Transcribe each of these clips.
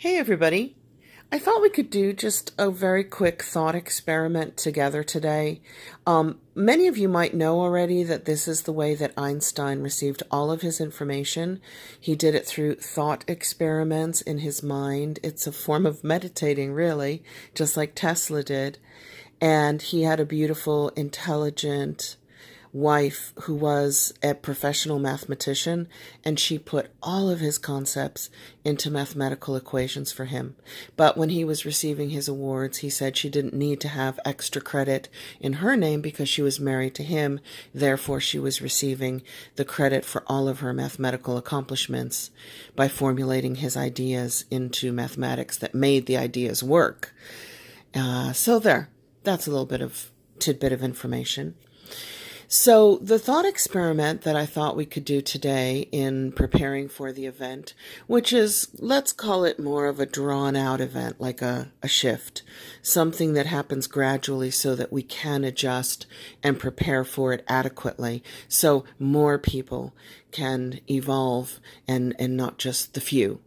Hey everybody. I thought we could do just a very quick thought experiment together today. Many of you might know already that this is the way that Einstein received all of his information. He did it through thought experiments in his mind. It's a form of meditating, really, just like Tesla did. And he had a beautiful, intelligent wife who was a professional mathematician, and she put all of his concepts into mathematical equations for him. But when he was receiving his awards, he said she didn't need to have extra credit in her name because she was married to him. Therefore, she was receiving the credit for all of her mathematical accomplishments by formulating his ideas into mathematics that made the ideas work. So there, that's a little bit of tidbit of information. So the thought experiment that I thought we could do today in preparing for the event, which is, let's call it more of a drawn out event, like a shift, something that happens gradually so that we can adjust and prepare for it adequately so more people can evolve and not just the few.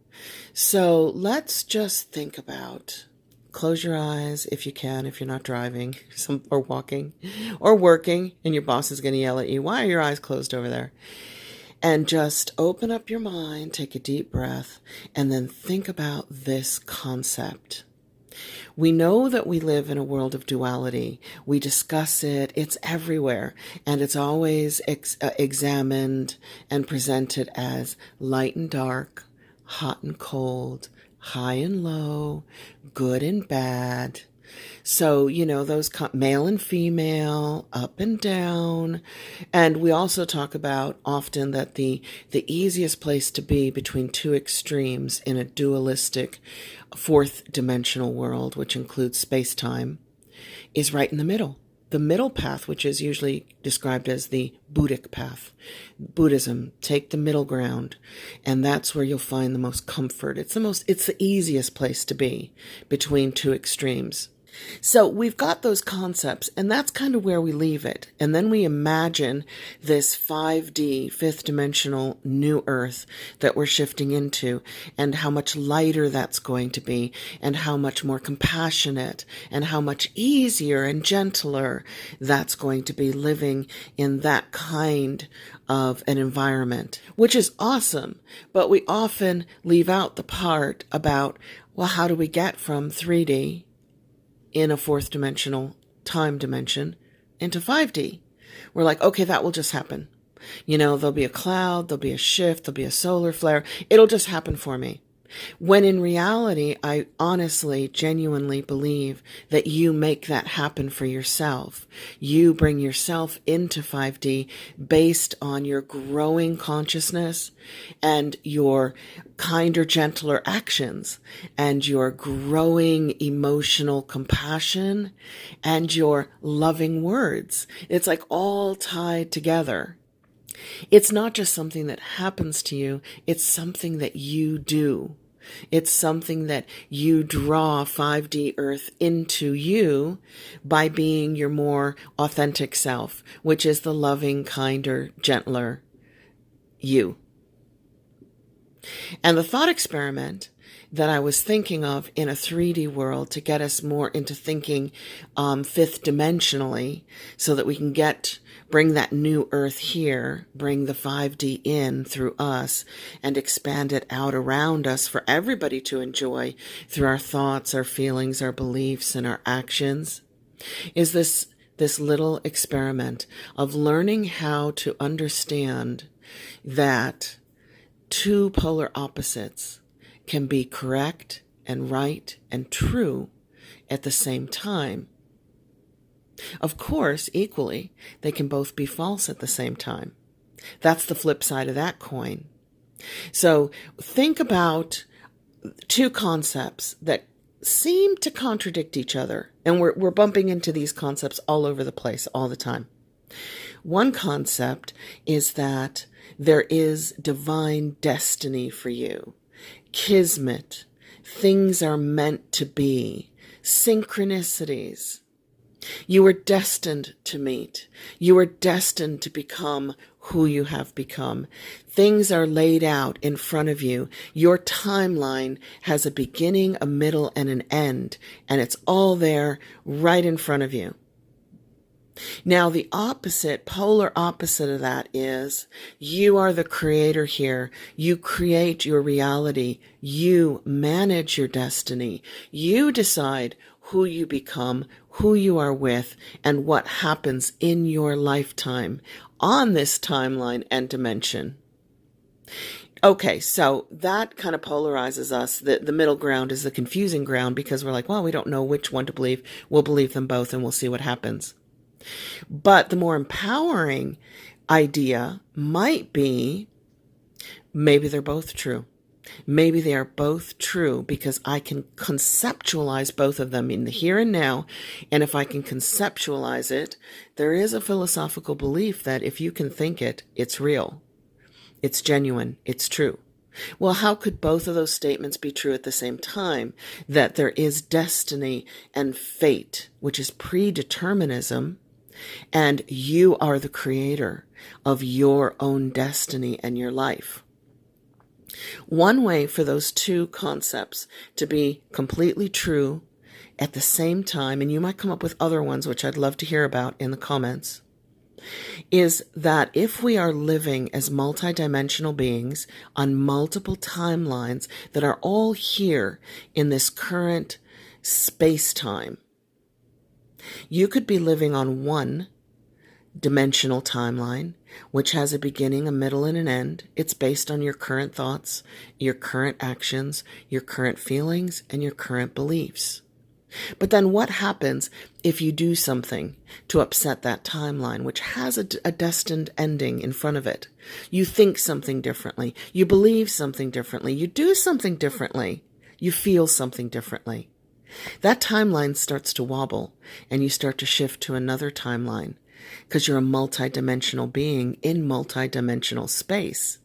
So let's just think about. Close your eyes if you can, if you're not driving or walking or working and your boss is going to yell at you. Why are your eyes closed over there? And just open up your mind, take a deep breath, and then think about this concept. We know that we live in a world of duality. We discuss it. It's everywhere. And it's always examined and presented as light and dark, hot and cold, high and low, good and bad. So, those male and female, up and down. And we also talk about often that the easiest place to be between two extremes in a dualistic fourth dimensional world, which includes space-time, is right in the middle. The middle path, which is usually described as the Buddhic path. Buddhism, take the middle ground, and that's where you'll find the most comfort. It's the easiest place to be between two extremes. So we've got those concepts, and that's kind of where we leave it. And then we imagine this 5D, fifth dimensional new earth that we're shifting into, and how much lighter that's going to be, and how much more compassionate, and how much easier and gentler that's going to be living in that kind of an environment, which is awesome. But we often leave out the part about, well, how do we get from 3D in a fourth dimensional time dimension into 5D? We're like, okay, that will just happen. There'll be a cloud, there'll be a shift, there'll be a solar flare. It'll just happen for me. When in reality, I honestly, genuinely believe that you make that happen for yourself. You bring yourself into 5D based on your growing consciousness and your kinder, gentler actions and your growing emotional compassion and your loving words. It's like all tied together. It's not just something that happens to you, it's something that you do. It's something that you draw 5D Earth into you by being your more authentic self, which is the loving, kinder, gentler you. And the thought experiment that I was thinking of in a 3D world to get us more into thinking fifth dimensionally so that we can bring that new earth here, bring the 5D in through us and expand it out around us for everybody to enjoy through our thoughts, our feelings, our beliefs, and our actions, is this little experiment of learning how to understand that two polar opposites can be correct and right and true at the same time. Of course, equally, they can both be false at the same time. That's the flip side of that coin. So think about two concepts that seem to contradict each other. And we're bumping into these concepts all over the place all the time. One concept is that there is divine destiny for you. Kismet, things are meant to be, synchronicities. You were destined to meet. You were destined to become who you have become. Things are laid out in front of you. Your timeline has a beginning, a middle, and an end, and it's all there right in front of you. Now, the opposite, polar opposite of that is you are the creator here. You create your reality. You manage your destiny. You decide who you become, who you are with, and what happens in your lifetime on this timeline and dimension. Okay, so that kind of polarizes us. The middle ground is the confusing ground because we're like, well, we don't know which one to believe. We'll believe them both and we'll see what happens. But the more empowering idea might be maybe they're both true. Maybe they are both true because I can conceptualize both of them in the here and now. And if I can conceptualize it, there is a philosophical belief that if you can think it, it's real. It's genuine. It's true. Well, how could both of those statements be true at the same time? That there is destiny and fate, which is predeterminism, and you are the creator of your own destiny and your life. One way for those two concepts to be completely true at the same time, and you might come up with other ones, which I'd love to hear about in the comments, is that if we are living as multidimensional beings on multiple timelines that are all here in this current space-time, you could be living on one dimensional timeline, which has a beginning, a middle, and an end. It's based on your current thoughts, your current actions, your current feelings, and your current beliefs. But then what happens if you do something to upset that timeline, which has a destined ending in front of it? You think something differently. You believe something differently. You do something differently. You feel something differently. That timeline starts to wobble and you start to shift to another timeline because you're a multidimensional being in multidimensional space.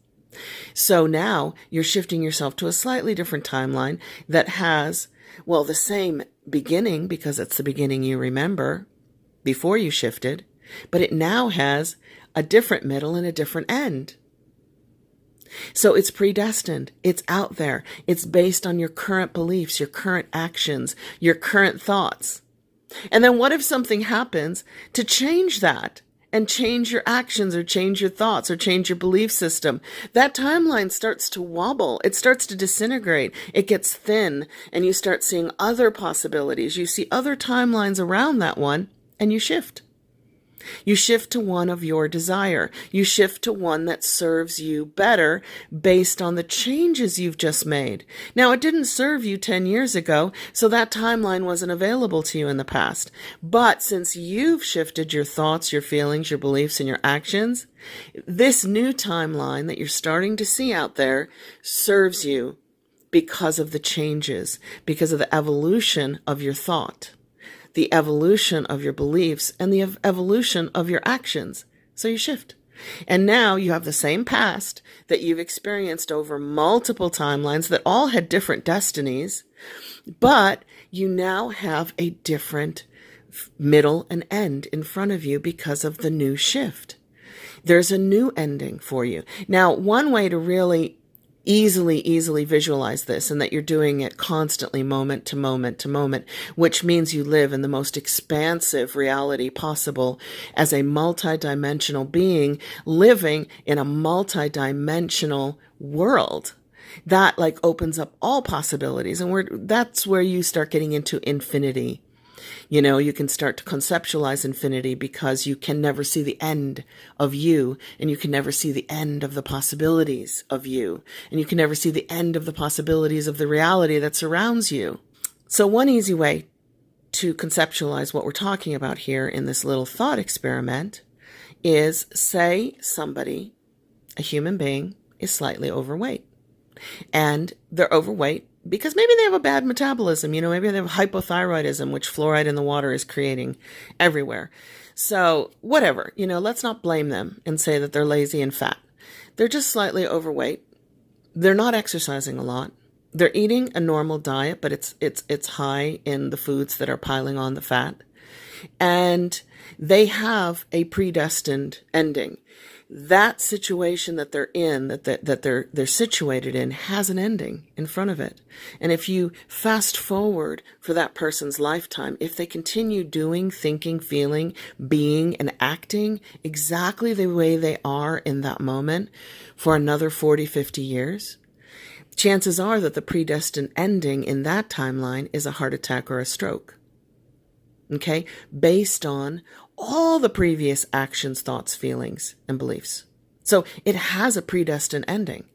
So now you're shifting yourself to a slightly different timeline that has, well, the same beginning because it's the beginning you remember before you shifted, but it now has a different middle and a different end. So it's predestined. It's out there. It's based on your current beliefs, your current actions, your current thoughts. And then what if something happens to change that and change your actions or change your thoughts or change your belief system? That timeline starts to wobble. It starts to disintegrate. It gets thin and you start seeing other possibilities. You see other timelines around that one and you shift. You shift to one of your desire. You shift to one that serves you better based on the changes you've just made. Now, it didn't serve you 10 years ago, so that timeline wasn't available to you in the past. But since you've shifted your thoughts, your feelings, your beliefs, and your actions, this new timeline that you're starting to see out there serves you because of the changes, because of the evolution of your thought, the evolution of your beliefs, and the evolution of your actions. So you shift. And now you have the same past that you've experienced over multiple timelines that all had different destinies, but you now have a different middle and end in front of you because of the new shift. There's a new ending for you. Now, one way to really easily visualize this, and that you're doing it constantly, moment to moment to moment, which means you live in the most expansive reality possible as a multidimensional being living in a multidimensional world. That opens up all possibilities, and that's where you start getting into infinity. You know, you can start to conceptualize infinity because you can never see the end of you, and you can never see the end of the possibilities of you, and you can never see the end of the possibilities of the reality that surrounds you. So one easy way to conceptualize what we're talking about here in this little thought experiment is, say somebody, a human being, is slightly overweight. And they're overweight because maybe they have a bad metabolism. You know, maybe they have hypothyroidism, which fluoride in the water is creating everywhere. So whatever, let's not blame them and say that they're lazy and fat. They're just slightly overweight. They're not exercising a lot. They're eating a normal diet, but it's high in the foods that are piling on the fat. and they have a predestined ending. That situation that they're in, that they're situated in, has an ending in front of it. And if you fast forward for that person's lifetime, if they continue doing, thinking, feeling, being, and acting exactly the way they are in that moment for another 40, 50 years, chances are that the predestined ending in that timeline is a heart attack or a stroke. Okay? Based on all the previous actions, thoughts, feelings, and beliefs. So it has a predestined ending.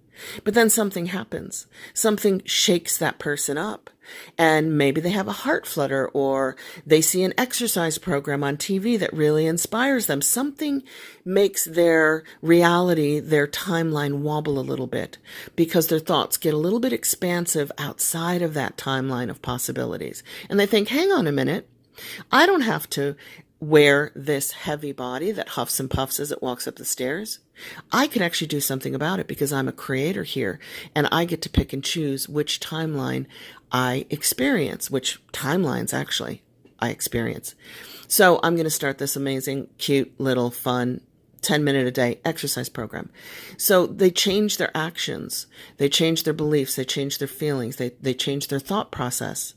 But then something happens. Something shakes that person up. And maybe they have a heart flutter, or they see an exercise program on TV that really inspires them. Something makes their reality, their timeline wobble a little bit, because their thoughts get a little bit expansive outside of that timeline of possibilities. And they think, hang on a minute, I don't have to wear this heavy body that huffs and puffs as it walks up the stairs. I can actually do something about it because I'm a creator here, and I get to pick and choose which timeline I experience, which timelines actually I experience. So I'm going to start this amazing, cute, little, fun 10-minute a day exercise program. So they change their actions, they change their beliefs, they change their feelings, they change their thought process.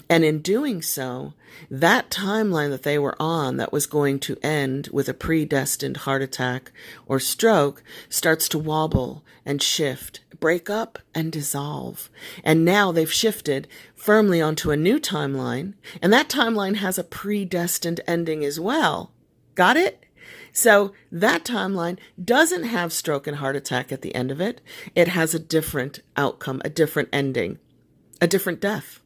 And in doing so, that timeline that they were on that was going to end with a predestined heart attack or stroke starts to wobble and shift, break up and dissolve. And now they've shifted firmly onto a new timeline, and that timeline has a predestined ending as well. Got it? So that timeline doesn't have stroke and heart attack at the end of it. It has a different outcome, a different ending, a different death.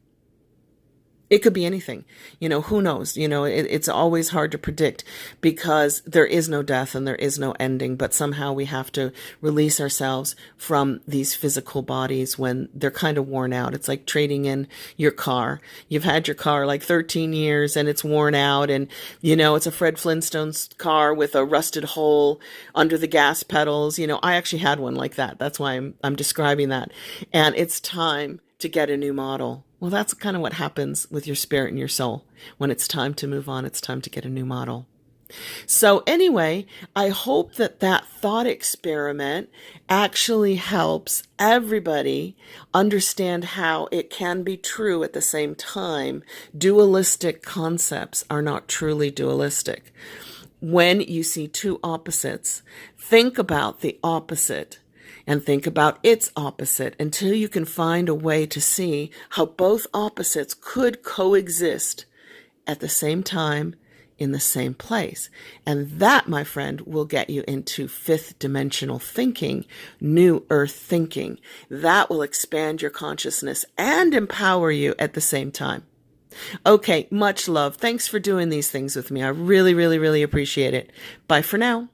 It could be anything, who knows? It's always hard to predict because there is no death and there is no ending, but somehow we have to release ourselves from these physical bodies when they're kind of worn out. It's like trading in your car. You've had your car like 13 years and it's worn out, and, it's a Fred Flintstone's car with a rusted hole under the gas pedals. I actually had one like that. That's why I'm describing that. And it's time to get a new model. Well, that's kind of what happens with your spirit and your soul. When it's time to move on, it's time to get a new model. So anyway, I hope that thought experiment actually helps everybody understand how it can be true at the same time. Dualistic concepts are not truly dualistic. When you see two opposites, think about the opposite and think about its opposite until you can find a way to see how both opposites could coexist at the same time in the same place. And that, my friend, will get you into fifth dimensional thinking, new earth thinking. That will expand your consciousness and empower you at the same time. Okay, much love. Thanks for doing these things with me. I really, really, really appreciate it. Bye for now.